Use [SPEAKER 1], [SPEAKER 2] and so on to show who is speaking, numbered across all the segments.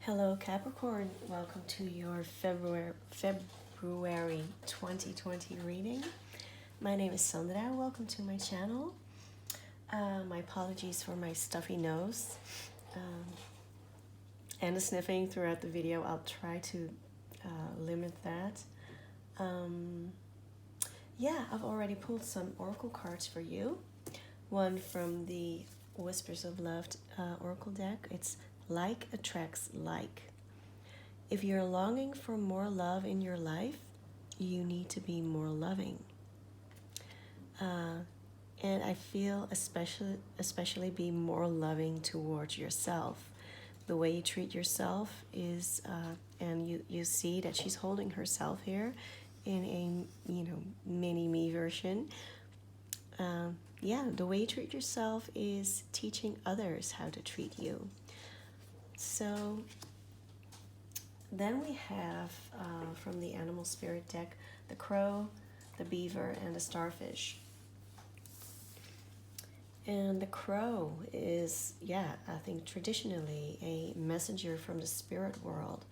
[SPEAKER 1] Hello Capricorn, welcome to your February 2020 reading. My name is Sandra, welcome to my channel. My apologies for my stuffy nose and the sniffing throughout the video. I'll try to limit that. Yeah, I've already pulled some oracle cards for you. One from the Whispers of Love oracle deck. It's like attracts like. If you're longing for more love in your life, you need to be more loving. And I feel especially be more loving towards yourself. The way you treat yourself is, and you see that she's holding herself here in a mini me version. Yeah, the way you treat yourself is teaching others how to treat you. So then we have from the Animal Spirit deck, the crow, the beaver, and the starfish. And the crow is, I think traditionally a messenger from the spirit world.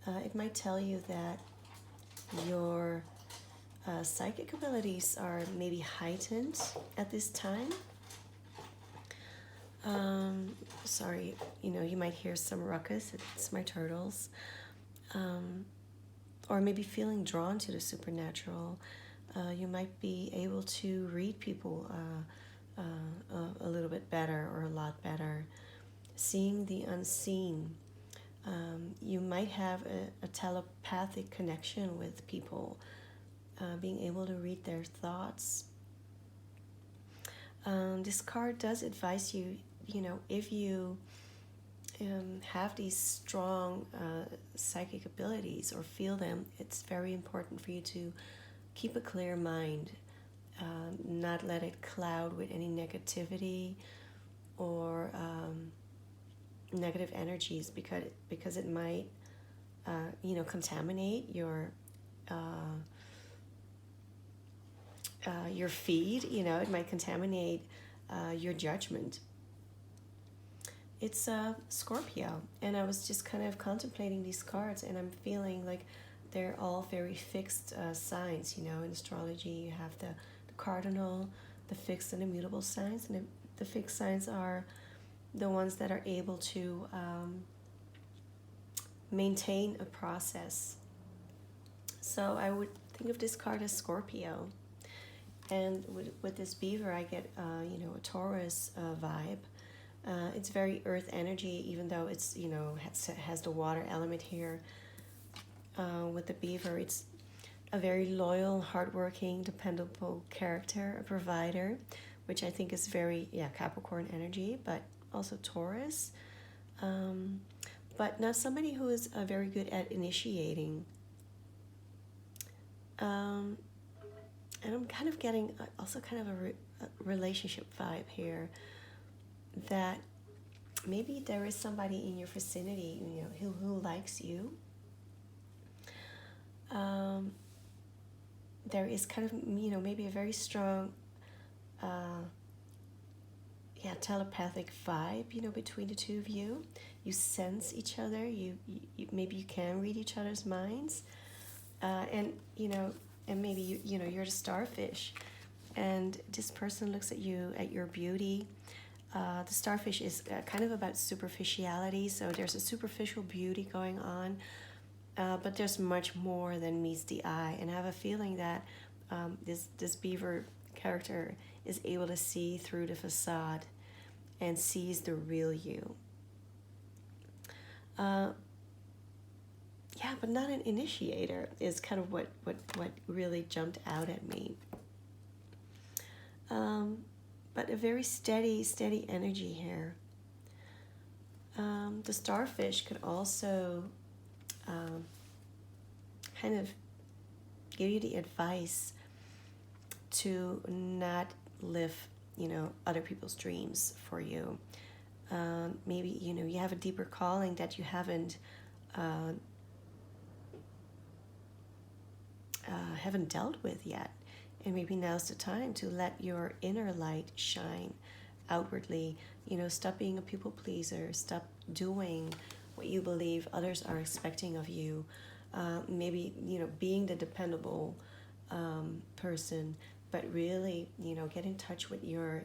[SPEAKER 1] It might tell you that your psychic abilities are maybe heightened at this time. Sorry, you might hear some ruckus. It's my turtles. Or maybe feeling drawn to the supernatural. You might be able to read people a little bit better or a lot better. Seeing the unseen. You might have a telepathic connection with people. Being able to read their thoughts. This card does advise you, if you have these strong psychic abilities or feel them, it's very important for you to keep a clear mind, not let it cloud with any negativity or negative energies, because it might, contaminate your feed. It might contaminate your judgment. It's Scorpio, and I was just kind of contemplating these cards, and I'm feeling like they're all very fixed signs. In astrology, you have the cardinal, the fixed and immutable signs, and the fixed signs are the ones that are able to maintain a process. So I would think of this card as Scorpio. And with this beaver, I get, a Taurus vibe. It's very earth energy, even though it's, has the water element here. With the beaver, it's a very loyal, hardworking, dependable character, a provider, which I think is very, Capricorn energy, but also Taurus. But not somebody who is very good at initiating. And I'm kind of getting also kind of a relationship vibe here, that maybe there is somebody in your vicinity, who likes you. There is kind of, maybe a very strong, telepathic vibe, between the two of you. You sense each other. You maybe you can read each other's minds, and maybe you're the starfish, and this person looks at you, at your beauty. The starfish is kind of about superficiality, so there's a superficial beauty going on, but there's much more than meets the eye. And I have a feeling that this beaver character is able to see through the facade and sees the real you. But not an initiator is kind of what really jumped out at me. But a very steady energy here. The starfish could also kind of give you the advice to not live, other people's dreams for you. Maybe, you have a deeper calling that you haven't dealt with yet. And maybe now's the time to let your inner light shine outwardly. Stop being a people pleaser. Stop doing what you believe others are expecting of you. Maybe, being the dependable person, but really, get in touch with your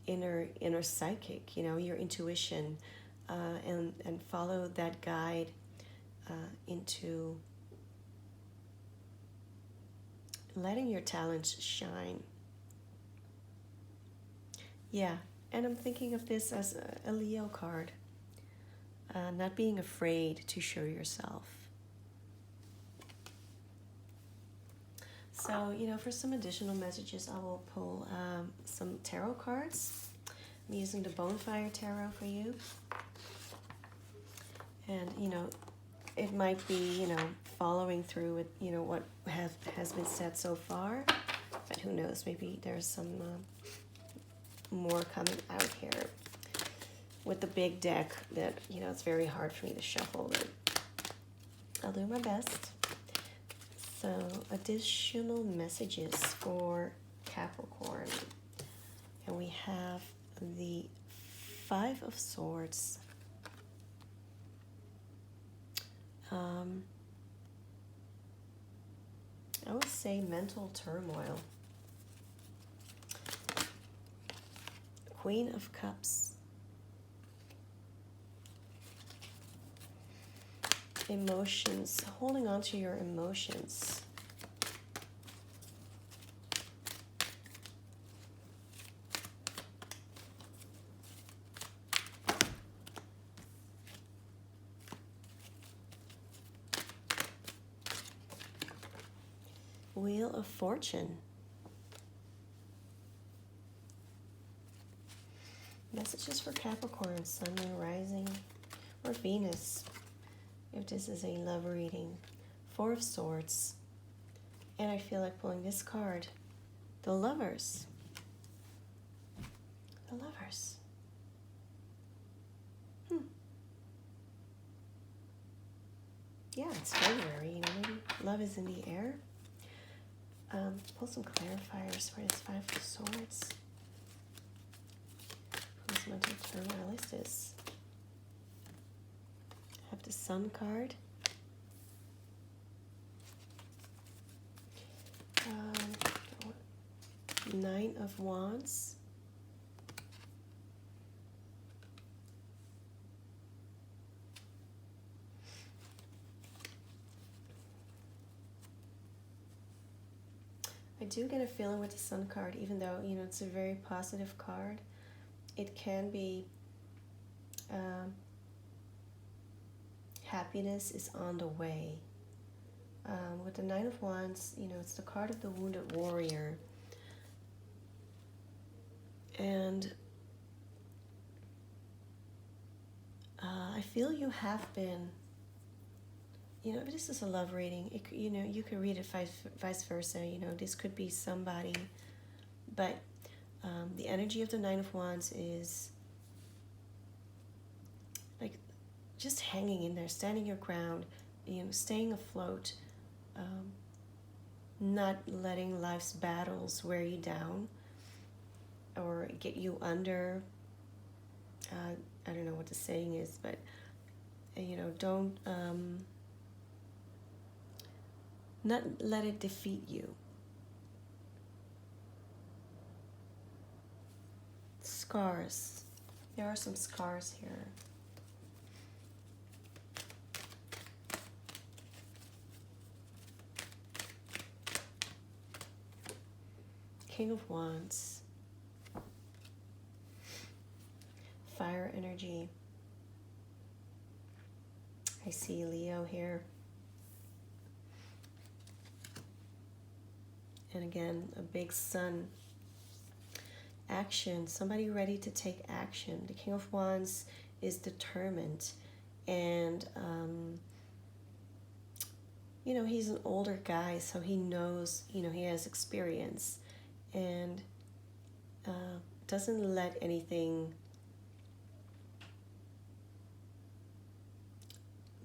[SPEAKER 1] inner psychic, your intuition, and follow that guide into letting your talents shine. Yeah, and I'm thinking of this as a Leo card, not being afraid to show yourself. So, for some additional messages, I will pull some tarot cards. I'm using the Bonfire Tarot for you. And, it might be, following through with, what has been said so far. But who knows, maybe there's some more coming out here. With the big deck that, it's very hard for me to shuffle, but I'll do my best. So, additional messages for Capricorn. And we have the Five of Swords. I would say mental turmoil. Queen of Cups. Emotions, holding on to your emotions. Wheel of Fortune. Messages for Capricorn, Sun, Moon, Rising, or Venus, if this is a love reading. Four of Swords. And I feel like pulling this card. The Lovers. The Lovers. Yeah, it's February, maybe love is in the air. Pull some clarifiers for this Five of Swords. Who's mental turmoil is this? I have the Sun card. Nine of Wands. I do get a feeling with the Sun card, even though, it's a very positive card, it can be happiness is on the way. With the Nine of Wands, it's the card of the wounded warrior. And I feel you have been, if this is a love reading, you could read it vice versa. This could be somebody, but the energy of the Nine of Wands is like just hanging in there, standing your ground, staying afloat, not letting life's battles wear you down or get you under. I don't know what the saying is, but don't not let it defeat you. Scars. There are some scars here. King of Wands. Fire energy. I see Leo here. And again, a big sun. Action. Somebody ready to take action. The King of Wands is determined. And, he's an older guy, so he knows, he has experience. And doesn't let anything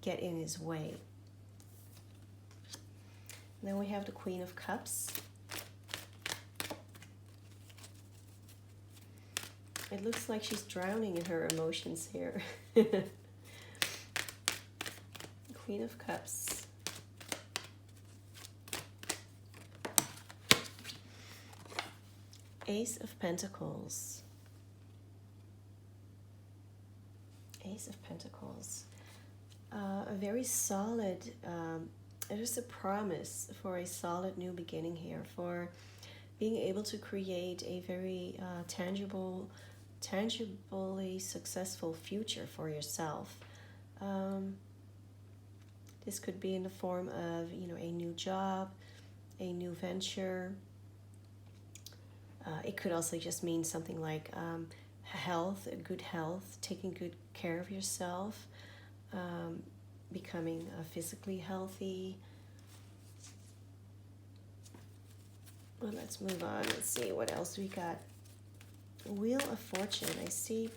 [SPEAKER 1] get in his way. And then we have the Queen of Cups. It looks like she's drowning in her emotions here. Queen of Cups. Ace of Pentacles. Ace of Pentacles. A very solid, it is a promise for a solid new beginning here, for being able to create a very tangibly successful future for yourself. This could be in the form of, a new job, a new venture. It could also just mean something like health, good health, taking good care of yourself, becoming physically healthy. Well, let's move on. Let's see what else we got. Wheel of Fortune. I see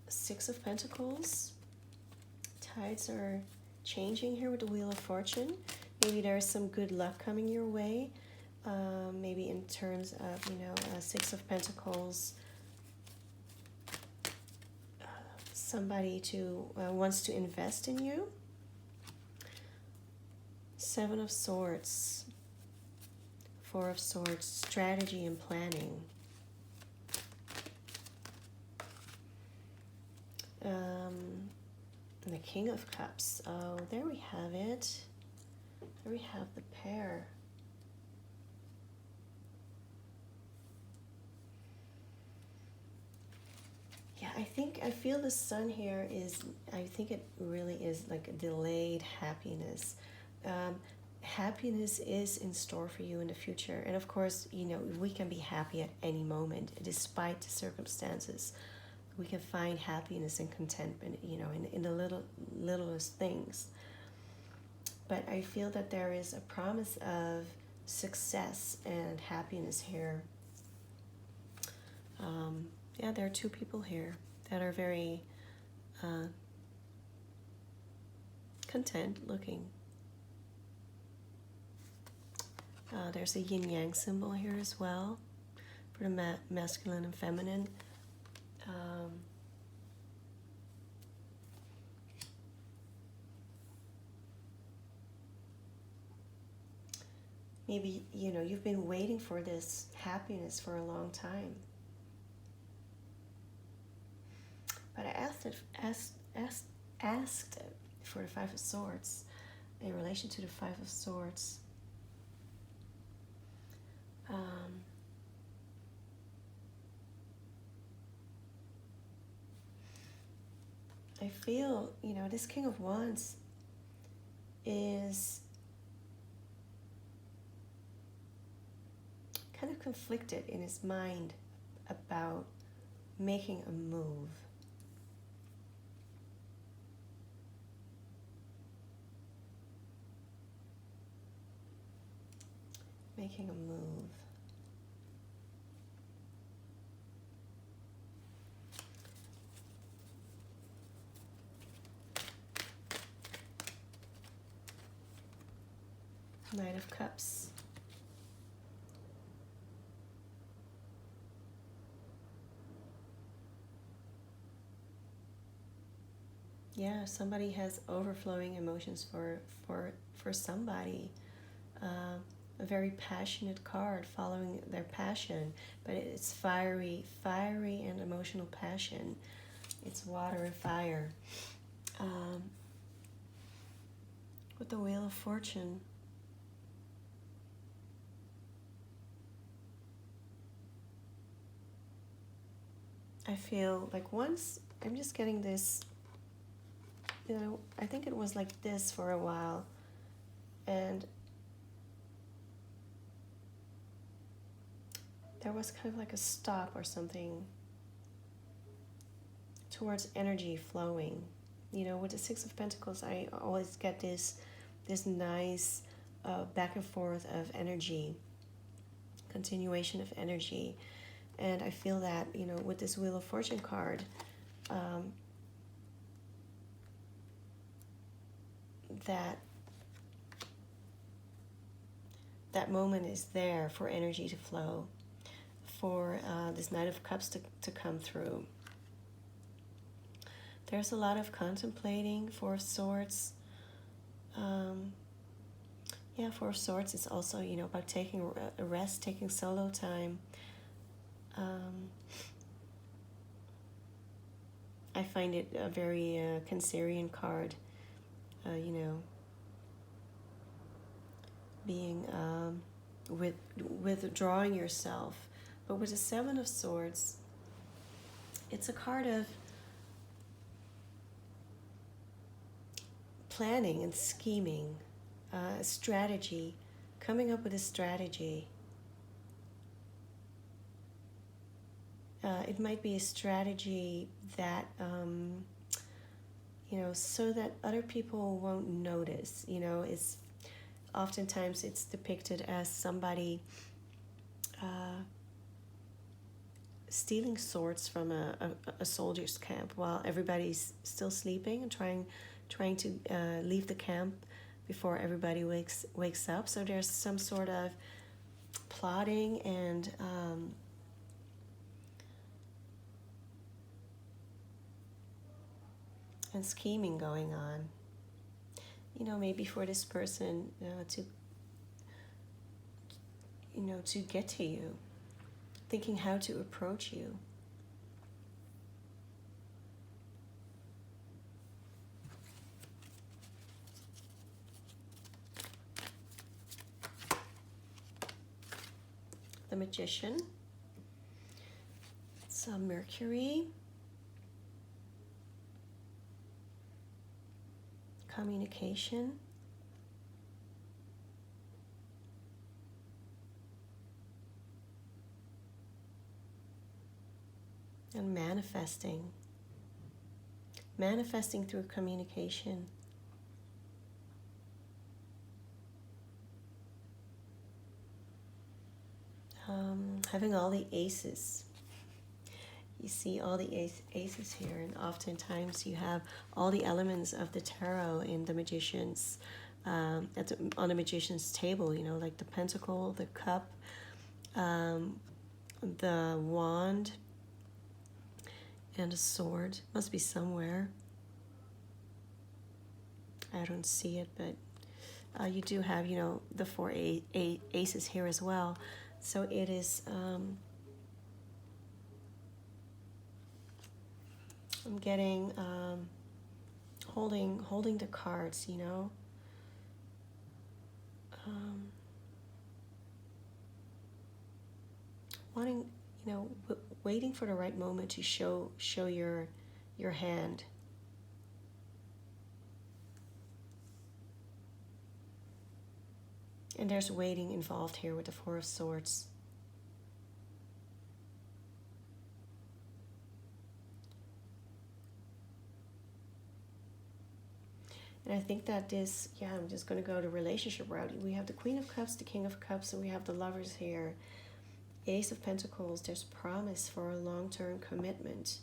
[SPEAKER 1] Six of Pentacles. Tides are changing here with the Wheel of Fortune. Maybe there's some good luck coming your way. Maybe in terms of, Six of Pentacles. Somebody wants to invest in you. Seven of Swords. Four of Swords, strategy and planning. And the King of Cups. Oh, there we have it. There we have the pair. Yeah, I feel the sun here I think it really is like a delayed happiness. Happiness is in store for you in the future. And of course, we can be happy at any moment, despite the circumstances. We can find happiness and contentment, in the littlest things. But I feel that there is a promise of success and happiness here. There are two people here that are very content looking. There's a yin-yang symbol here as well for the masculine and feminine. Maybe, you've been waiting for this happiness for a long time. But I asked it for the Five of Swords in relation to the Five of Swords. I feel, this King of Wands is kind of conflicted in his mind about making a move. Making a move. Knight of Cups. Yeah, somebody has overflowing emotions for somebody. A very passionate card, following their passion, but it's fiery and emotional passion. It's water and fire. With the Wheel of Fortune. I feel like once, I'm just getting this, I think it was like this for a while, and there was kind of like a stop or something towards energy flowing. With the Six of Pentacles, I always get this nice back and forth of energy, continuation of energy. And I feel that, with this Wheel of Fortune card, that moment is there for energy to flow, for this Knight of Cups to come through. There's a lot of contemplating, Four of Swords. Yeah, Four of Swords is also, about taking a rest, taking solo time. I find it a very Cancerian card, being withdrawing yourself. But with the Seven of Swords, it's a card of planning and scheming, strategy, coming up with a strategy. It might be a strategy that, so that other people won't notice. Is oftentimes it's depicted as somebody stealing swords from a soldier's camp while everybody's still sleeping and trying to leave the camp before everybody wakes up. So there's some sort of plotting and scheming going on. Maybe for this person to get to you, thinking how to approach you. The Magician. It's Mercury. Communication. And manifesting. Manifesting through communication. Having all the aces. You see all the aces here, and oftentimes you have all the elements of the tarot in the Magician's, on the Magician's table, like the Pentacle, the Cup, the Wand, and a Sword. Must be somewhere. I don't see it, but you do have, the four aces here as well. So it is... I'm getting holding the cards, wanting, waiting for the right moment to show your hand. And there's waiting involved here with the Four of Swords. And I think that this, I'm just going to go the relationship route. We have the Queen of Cups, the King of Cups, and we have the Lovers here. Ace of Pentacles, there's promise for a long-term commitment,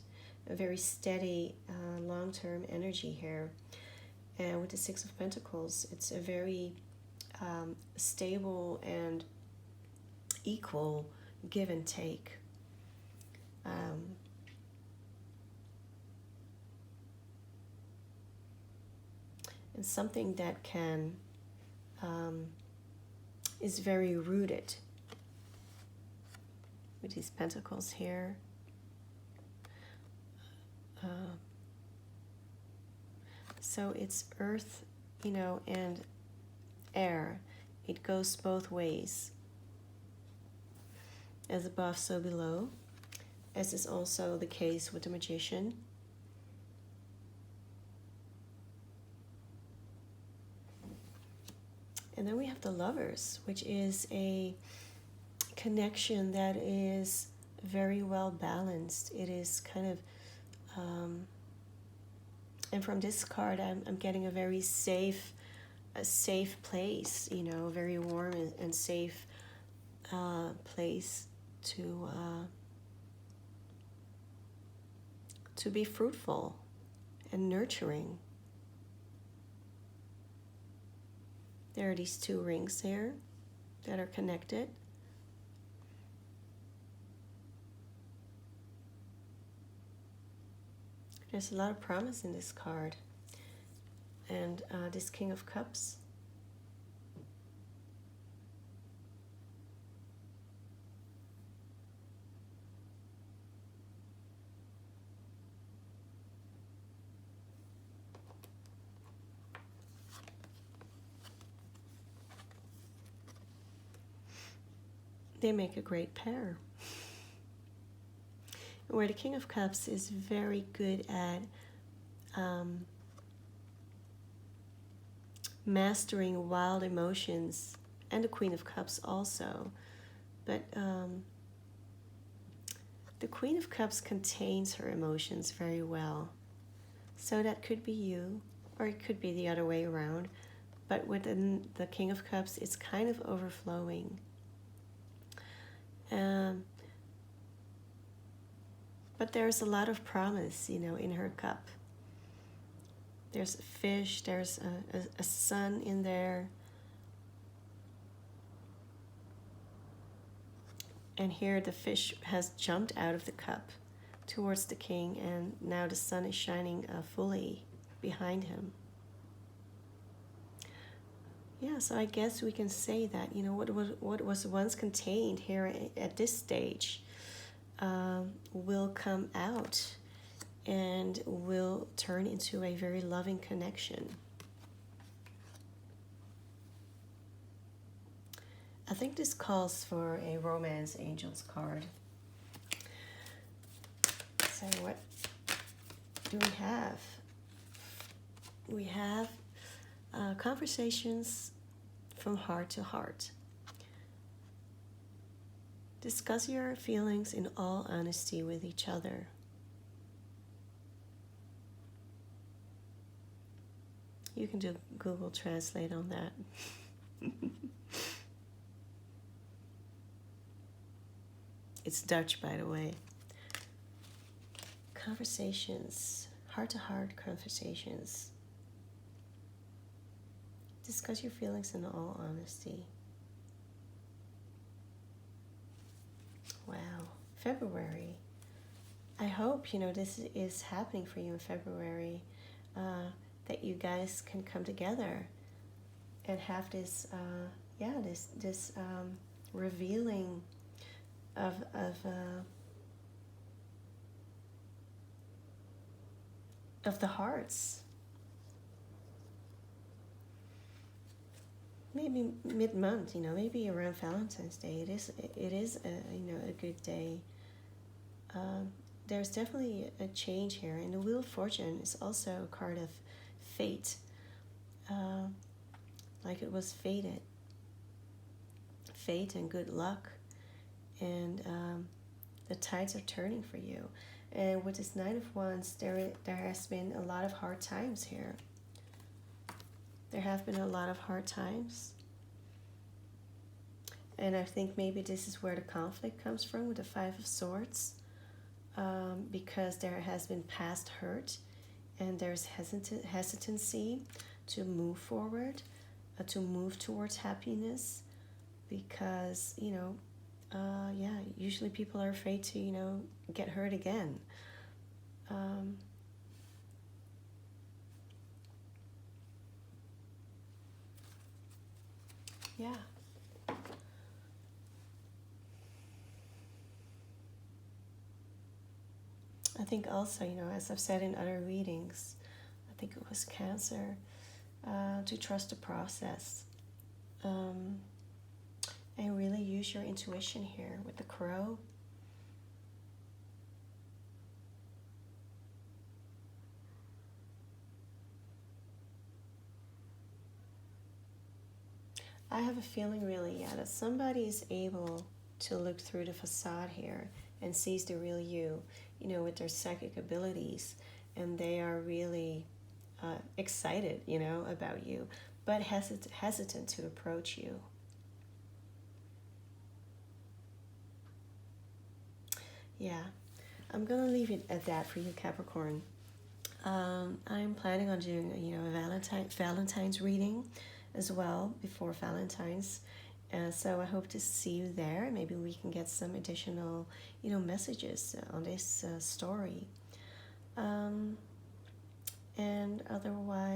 [SPEAKER 1] a very steady, long-term energy here. And with the Six of Pentacles, it's a very stable and equal give and take. And something that can is very rooted with these pentacles here. So it's earth, and air. It goes both ways. As above, so below, as is also the case with the Magician. And then we have the Lovers, which is a connection that is very well balanced. It is kind of, and from this card, I'm getting a very safe place, very warm and safe place to be fruitful and nurturing. There are these two rings here that are connected. There's a lot of promise in this card. And this King of Cups. They make a great pair. Where the King of Cups is very good at mastering wild emotions, and the Queen of Cups also. But the Queen of Cups contains her emotions very well. So that could be you, or it could be the other way around. But within the King of Cups, it's kind of overflowing. But there's a lot of promise, in her cup. There's a fish, there's a sun in there. And here the fish has jumped out of the cup towards the king, and now the sun is shining fully behind him. Yeah, so I guess we can say that, what was once contained here at this stage will come out and will turn into a very loving connection. I think this calls for a Romance Angels card. So what do we have? We have conversations from heart to heart. Discuss your feelings in all honesty with each other. You can do Google Translate on that. It's Dutch, by the way. Conversations, heart-to-heart conversations. Discuss your feelings in all honesty. Wow, February. I hope, this is happening for you in February, that you guys can come together and have this, this revealing of the hearts. Maybe mid-month, maybe around Valentine's Day. It is a good day. There's definitely a change here, and the Wheel of Fortune is also a card of fate, like it was fated. Fate and good luck, and the tides are turning for you. And with this Nine of Wands, there has been a lot of hard times here. There have been a lot of hard times. And I think maybe this is where the conflict comes from with the Five of Swords, because there has been past hurt, and there's hesitancy to move forward, to move towards happiness, because, usually people are afraid to, get hurt again. Yeah. I think also, as I've said in other readings, I think it was Cancer, to trust the process. And really use your intuition here with the Crow. I have a feeling really, that somebody is able to look through the facade here and sees the real you, with their psychic abilities, and they are really excited, about you, but hesitant to approach you. Yeah, I'm gonna leave it at that for you, Capricorn. I'm planning on doing, a Valentine's reading as well before Valentine's. So I hope to see you there. Maybe we can get some additional, messages on this story.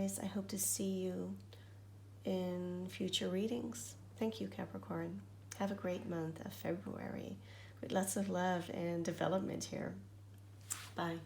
[SPEAKER 1] Otherwise, I hope to see you in future readings. Thank you, Capricorn. Have a great month of February with lots of love and development here. Bye.